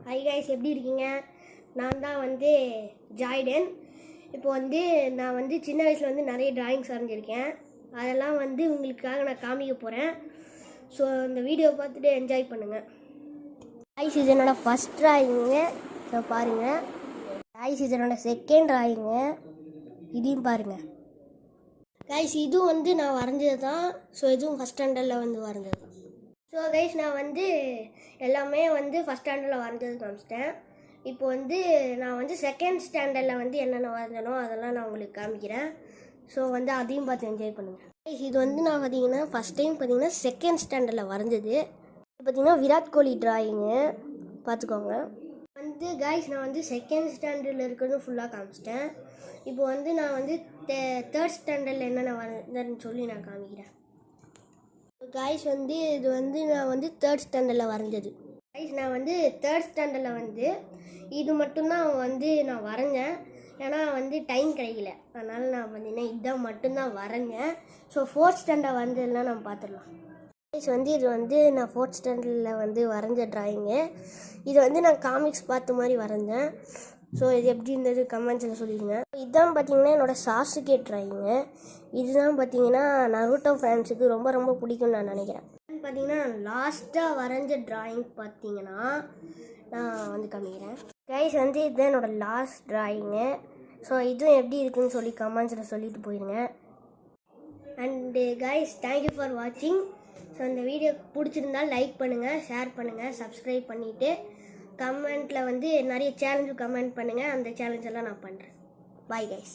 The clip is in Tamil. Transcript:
ஹை கைஸ், எப்படி இருக்கீங்க? நான் தான் வந்து ஜாய்டன். இப்போ வந்து நான் வந்து சின்ன வயசில் வந்து நிறைய டிராயிங்ஸ் வரைஞ்சிருக்கேன். அதெல்லாம் வந்து உங்களுக்காக நான் காமிக்க போகிறேன். ஸோ இந்த வீடியோ பார்த்துட்டு என்ஜாய் பண்ணுங்கள். கைஸ், இது என்னோடய ஃபஸ்ட் டிராயிங்கு. ஸோ பாருங்கள். கைஸ், இது என்னோடய செகண்ட் டிராயிங்கு. இதையும் பாருங்கள். கைஸ், இதுவும் வந்து நான் வரைஞ்சது தான். ஸோ இதுவும் ஃபஸ்ட் ஸ்டாண்டர்டில் வந்து வரைஞ்சது தான். ஸோ கைஸ், நான் வந்து எல்லாமே வந்து ஃபஸ்ட் ஸ்டாண்டர்டில் வரைஞ்சது காமிச்சிட்டேன். இப்போ வந்து நான் வந்து செகண்ட் ஸ்டாண்டர்டில் வந்து என்னென்ன வரைஞ்சனோ அதெல்லாம் நான் உங்களுக்கு காமிக்கிறேன். ஸோ வந்து அதையும் பார்த்து என்ஜாய் பண்ணுங்கள். கைஸ், இது வந்து நான் பார்த்தீங்கன்னா ஃபஸ்ட் டைம் பார்த்தீங்கன்னா செகண்ட் ஸ்டாண்டர்டில் வரைஞ்சது. இது பார்த்தீங்கன்னா விராட் கோலி டிராயிங்கு பார்த்துக்கோங்க. வந்து கைஸ், நான் வந்து செகண்ட் ஸ்டாண்டர்டில் இருக்கிறதும் ஃபுல்லாக காமிச்சிட்டேன். இப்போ வந்து நான் வந்து தேர்ட் ஸ்டாண்டர்டில் என்னென்ன வரைஞ்சேன்னு சொல்லி நான் காமிக்கிறேன். கைஸ், வந்து இது வந்து நான் வந்து தேர்ட் ஸ்டாண்டர்டில் வரைஞ்சது. கைஸ், நான் வந்து தேர்ட் ஸ்டாண்டர்டில் வந்து இது மட்டும்தான் வந்து நான் வரைஞ்சேன். ஏன்னா வந்து டைம் கிடைக்கல, அதனால் நான் பார்த்தீங்கன்னா இதான் மட்டும்தான் வரைஞ்சேன். ஸோ ஃபோர்த் ஸ்டாண்டர்ட் வந்ததுலாம் நம்ம பார்த்துடலாம். கைஸ், வந்து இது வந்து நான் ஃபோர்த் ஸ்டாண்டர்டில் வந்து வரைஞ்ச ட்ராயிங்கு. இது வந்து நான் காமிக்ஸ் பார்த்த மாதிரி வரைஞ்சேன். ஸோ இது எப்படி இருந்தது கமெண்ட்ஸில் சொல்லிடுங்க. இதுதான் பார்த்தீங்கன்னா என்னோடய சாசுகே ட்ராயிங்கு. இதுதான் பார்த்தீங்கன்னா நருட்டோ ஃபேன்ஸுக்கு ரொம்ப ரொம்ப பிடிக்கும்னு நான் நினைக்கிறேன். பார்த்தீங்கன்னா லாஸ்ட்டாக வரைஞ்ச ட்ராயிங் பார்த்தீங்கன்னா நான் வந்து காமிக்கிறேன். கைஸ், வந்து இதுதான் என்னோடய லாஸ்ட் ட்ராயிங்கு. ஸோ இதுவும் எப்படி இருக்குதுன்னு சொல்லி கமெண்ட்ஸில் சொல்லிட்டு போயிடுங்க. அண்டு கைஸ், தேங்க்யூ ஃபார் வாட்சிங். ஸோ இந்த வீடியோ பிடிச்சிருந்தால் லைக் பண்ணுங்கள், ஷேர் பண்ணுங்கள், சப்ஸ்கிரைப் பண்ணிவிட்டு கமெண்ட்டில் வந்து நிறைய சேலஞ்சு கமெண்ட் பண்ணுங்கள். அந்த சேலஞ்ச் எல்லாம் நான் பண்ணுறேன். Bye guys.